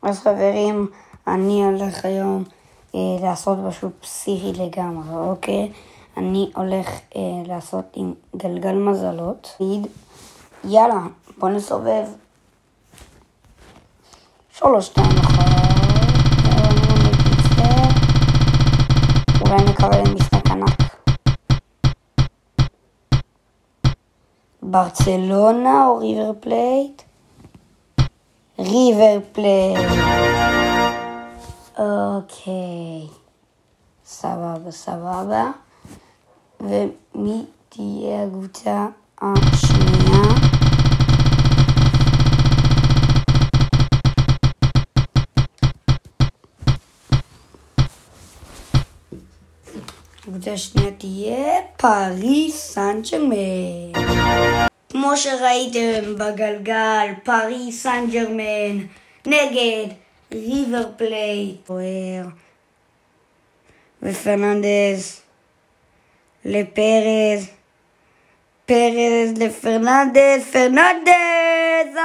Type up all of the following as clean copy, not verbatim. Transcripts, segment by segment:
אז חברים, אני הולך היום לעשות משהו פסיכי לגמרי, אוקיי? אני הולך לעשות עם גלגל מזלות. יאללה, בוא נסובב. 3, 2, 1. אולי נקבל משחק ענק. ברצלונה או ריבר פלייט? ריבר פלייט. אוקיי. סבבה. ומי תהיה הקבוצה השנייה? הקבוצה השנייה תהיה פריס סן ז'רמן. כמו שראיתם בגלגל, פריס סן ז'רמן נגד ריבר פלייט. ופרננדס לפרז, פרז לפרננדס, פרננדס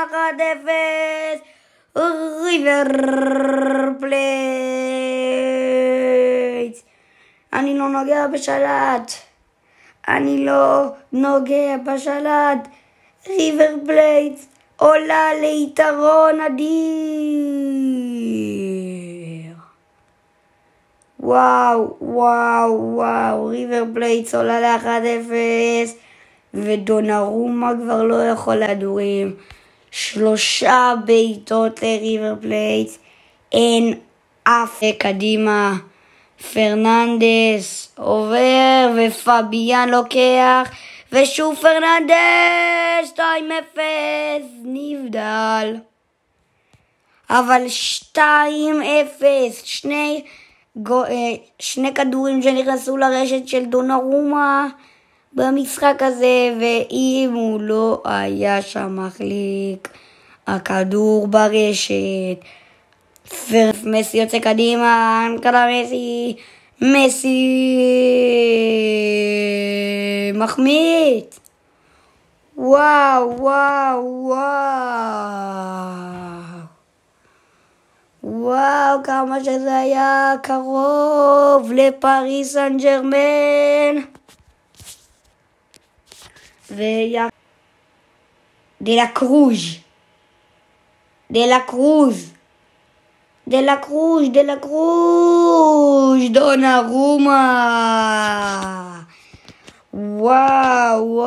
1-0 ריבר פלייט. אני לא נוגע בשלט. ריבר פלייט עולה ליתרון אדיר. וואו, ריבר פלייט עולה ל-1-0 ודונרומה כבר לא יכול לכדורים. 3 בעיטות לריבר פלייט, אין אף קדימה. פרננדס עובר ופביאן לוקח ושוב פרננדס 2-0 נבדל. אבל 2-0 שני כדורים שנכנסו לרשת של דונרומה במשחק הזה, ואם הוא לא היה שם מחליק הכדור ברשת. מסי יוצא קדימה, אנקלה מסי מחמיץ. וואו, כמה שזה היה קרוב לפריס סן ז'רמן. דה לה קרוז, דונרומה. וואו,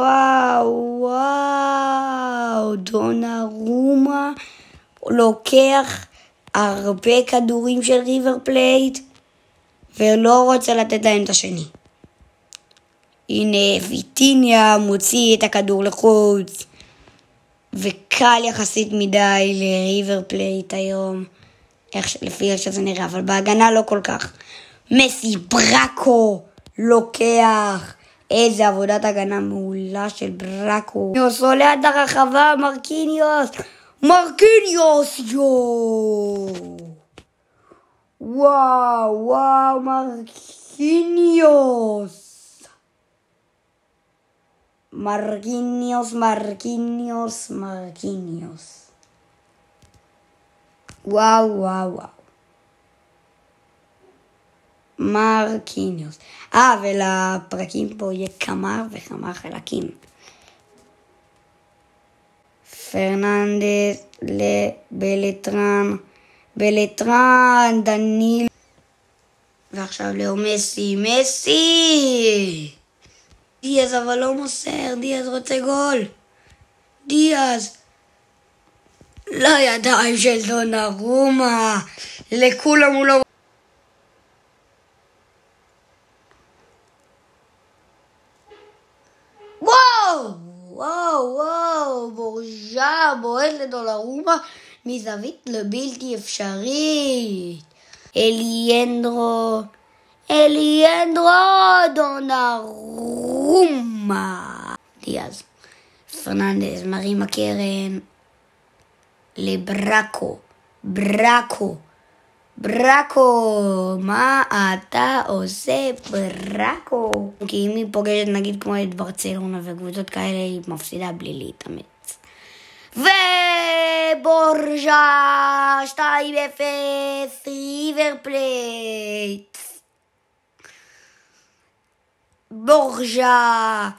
דונרומה לוקח הרבה כדורים של ריבר פלייט ולא רוצה לתת להם את השני. הנה ויטיניה מוציא את הכדור לחוץ, וקל יחסית מדי לריבר פלייט היום, לפי איך שזה נראה, אבל בהגנה לא כל כך. מסי ברקו לוקח, איזה עבודת הגנה מעולה של ברקו. עולה עד הרחבה, מרקיניוס, וואו, מרקיניוס. וואו. מרקיניוס. ולפרקים פה יהיה כמה וכמה חלקים. פרננדס לבלטרן, דניל. ועכשיו לאו מסי. דיאז אבל לא מוסר, דיאז רוצה גול. דיאז. לידיים של דונרומה. לכולם הוא לא... וואו, בורג'ה בועט לדונרומה מזווית לבלתי אפשרית. אליאנדרו דונרומה. דיאז. פרננדס מרים הקרן לברקו. מה אתה עושה, ברקו? כי אם היא פוגשת נגיד כמו את ברצלונה וקבוצות כאלה, היא מפסידה בלי להתאמץ. ובורג'ה 2-0 ריבר פלייט. בורג'ה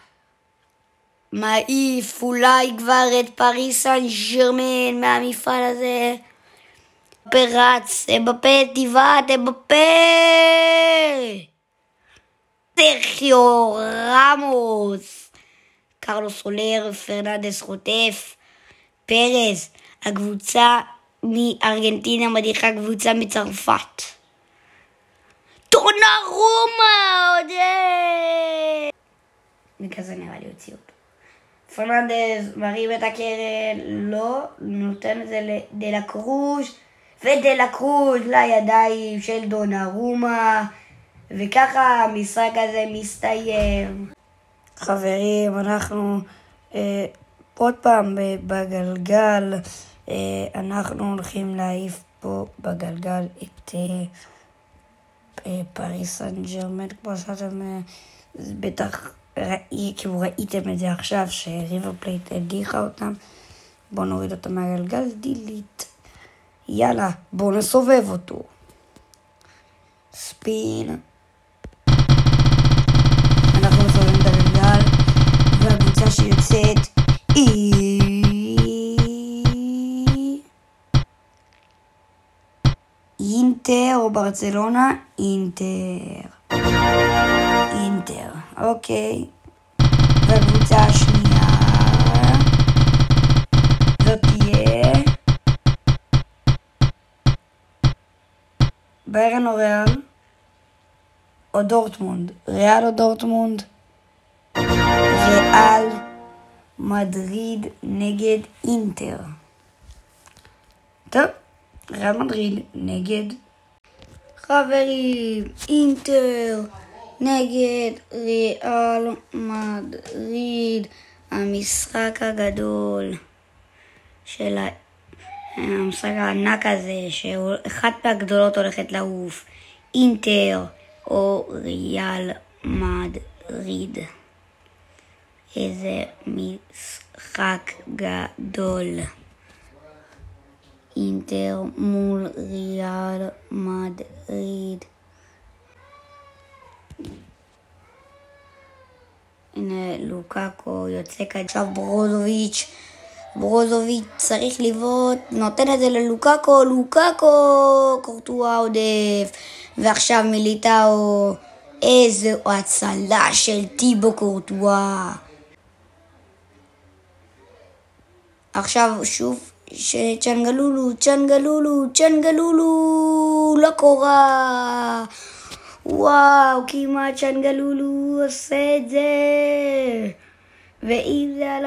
מעיף אולי כבר את פריס סן ז'רמן מהמפעל הזה. פרץ, אמבפה, טבעת, אמבפה! סרחיו רמוס, קרלוס סולר, פרננדס חוטף, פרז, הקבוצה מארגנטינה מדיחה קבוצה מצרפת. דונרומה, עודד! וכזה נראה לי הוציא אותו. פרננדס מרים את הקרן, לא, נותן את זה לדלה קרוז, ודלה קרוז לידיים של דונרומה, וככה המשחק הזה מסתיים. חברים, אנחנו עוד פעם בגלגל, אנחנו הולכים להעיף פה בגלגל את פריס סן ז'רמן, כמו שאתם בטח ראיתם את זה עכשיו, שריבר פלייט הדיחה אותם. בואו נוריד אותם מהגלגל, דילית. יאללה, בואו נסובב אותו. ספין. אנחנו מסובבים את הגלגל, והקבוצה שיוצאת אינטר או ברצלונה? אינטר, אוקיי. והקבוצה השנייה זאת תהיה ביירן או ריאל או דורטמונד? ריאל או דורטמונד? ריאל מדריד נגד אינטר. טוב, ריאל מדריד נגד, חברים, אינטר נגד ריאל מדריד, המשחק הגדול של המשחק הענק הזה, שאחת מהגדולות הולכת לעוף, אינטר או ריאל מדריד. איזה משחק גדול. אינטר מול ריאל מדריד. הנה לוקאקו יוצא כאן. עכשיו ברוזוביץ' צריך לבעוט, נותן את זה ללוקאקו, קורטואה עודף, ועכשיו מיליטאו. איזו הצלה של טיבו קורטואה. עכשיו שוב צ'נגלולו, לא קורה. וואו, כמעט צ'נגלולו עושה את זה. ואם זה על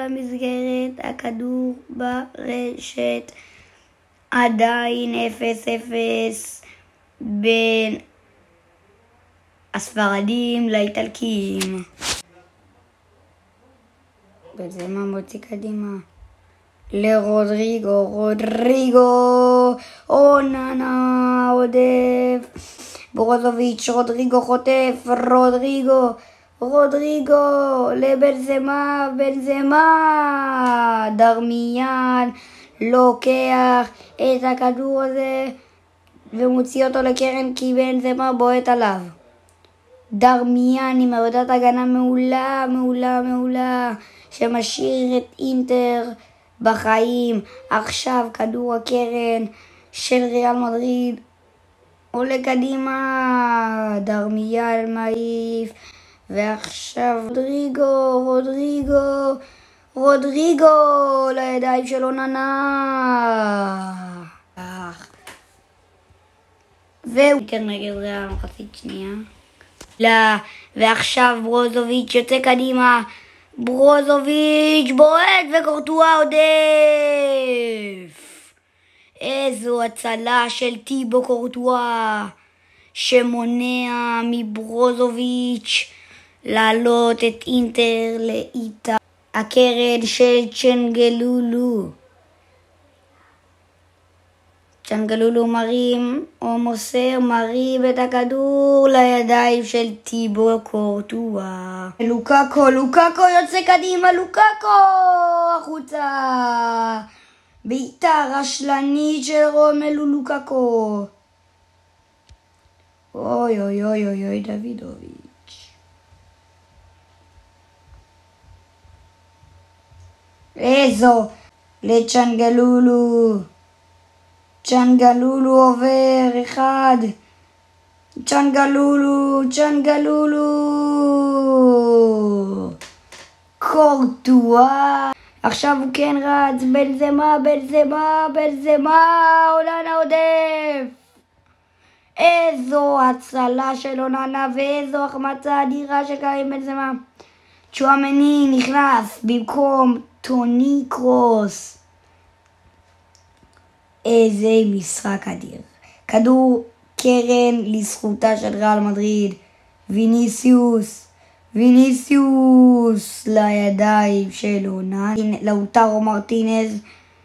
המסגרת, הכדור ברשת. עדיין 0-0 בין הספרדים לאיטלקים. בנזמה מוציא קדימה לרודריגו, אוננה עודף, ברוזוביץ', רודריגו חוטף, רודריגו לבנזמה, דרמיאן לוקח את הכדור הזה ומוציא אותו לקרן כי בנזמה בועט עליו. דרמיאן עם עבודת הגנה מעולה שמשאיר את אינטר בחיים. עכשיו כדור הקרן של ריאל מדריד עולה קדימה, דרמיאן מעיף, ועכשיו רודריגו לידיים של אוננה. והוא נגד ריאל מחצית שנייה. ועכשיו ברוזוביץ' יוצא קדימה, ברוזוביץ' בועט וקורטואה עודף. איזו הצלה של טיבו קורטואה שמונע מברוזוביץ' לעלות את אינטר לאיטה. הקרן של צ'נגלולו. צ'אנגלולו מרים את הכדור לידיים של טיבו קורטואה. לוקאקו יוצא קדימה, לוקאקו החוצה. בעיטה רשלנית של רומלו לוקאקו. אוי, דוידוביץ'. איזו לצ'אנגלולו. צ'אנגלולו עובר, אחד. צ'אנגלולו. קורטואה. עכשיו הוא כן רץ, בנזמה, אוננה עודף. איזו הצלה של אוננה ואיזו החמצה אדירה של קרים בנזמה. צ'ואמני נכנס במקום טוני קרוס. איזה משחק אדיר. כדור קרן לזכותה של ריאל מדריד. ויניסיוס לידיים של אוננה. לאוטרו מרטינז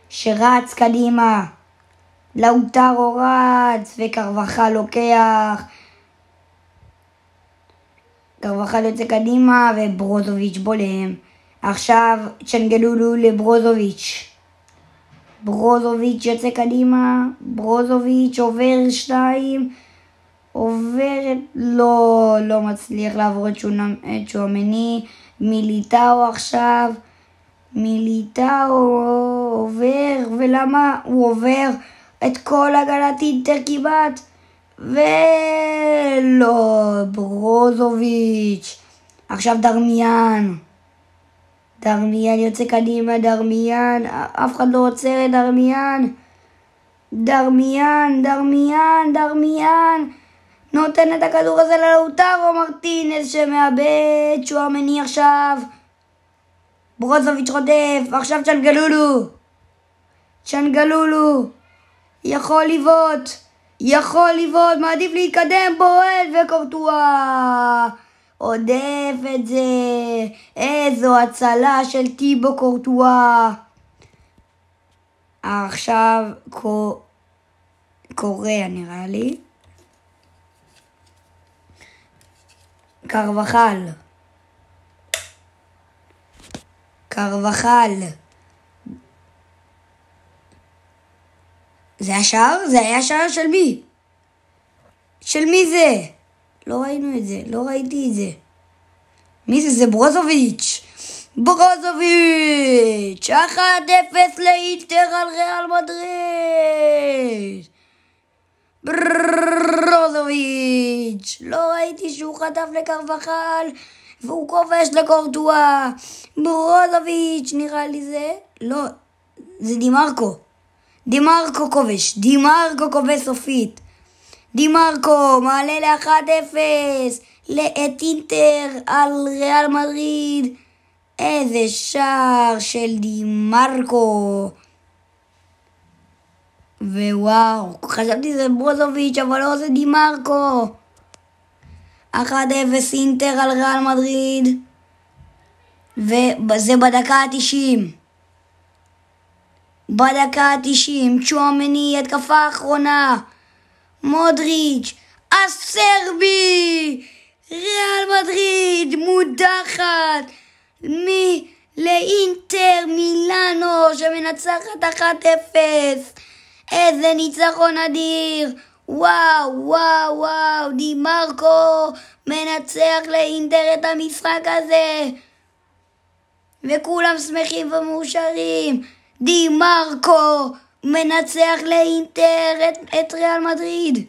שרץ קדימה. לאוטרו רץ וקרבחל לוקח. קרבחל יוצא קדימה וברוזוביץ' בולם. עכשיו צ'אנגלולו לברוזוביץ'. ברוזוביץ' יוצא קדימה. ברוזוביץ' עובר 2. לא מצליח לעבור את צ'ואמני. מיליטאו עכשיו. עובר, ולמה הוא עובר את כל הגנת אינטר כמעט? ולא, ברוזוביץ'. עכשיו דרמיאן יוצא קדימה, אף אחד לא עוצר את דרמיאן. נותן את הכדור הזה ללאוטרו מרטינז שמאבד. צ'ואמני עכשיו. ברוזוביץ' רודף. עכשיו צ'אנגלולו. יכול לבעוט. מעדיף להתקדם, בועט וקורטואה. עודף את זה. איזו הצלה של טיבו קורטואה. עכשיו קוריאה נראה לי. קרבחל. זה השער? זה היה שער של מי? של מי זה? לא ראיתי את זה. מי זה? זה ברוזוביץ'. 1-0 לאינטר על ריאל מדריד. ברוזוביץ'. לא ראיתי שהוא חטף לקרבחל והוא כובש לקורטואה. ברוזוביץ' נראה לי זה. לא, זה דימרקו כובש. דימרקו כובש סופית. דימרקו מעלה ל-1-0 את אינטר על ריאל מדריד. איזה שער של דימרקו. ווואו, חשבתי זה ברוזוביץ' אבל לא, זה דימרקו. 1-0 אינטר על ריאל מדריד. וזה בדקה ה-90. צ'ואמני, התקפה האחרונה. מודריץ', הסרבי. ריאל מדריד מודחת לאינטר מילאנו שמנצחת 1-0. איזה ניצחון אדיר. וואו, דימרקו מנצח לאינטר את המשחק הזה. וכולם שמחים ומאושרים. דימרקו מנצח לאינטר את ריאל מדריד.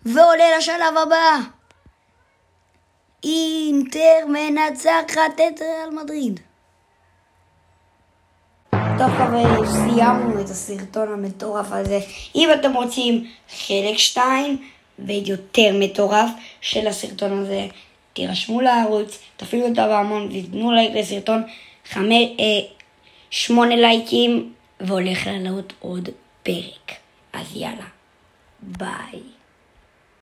ועולה לשלב הבא. אינטר מנצחת את ריאל מדריד. טוב חברים, סיימנו את הסרטון המטורף הזה. אם אתם רוצים חלק 2 ויותר מטורף של הסרטון הזה, תירשמו לערוץ, תפעילו את ההמון ותתנו לייק לסרטון. 8 לייקים והולך לעלות עוד פרק. אז יאללה, ביי.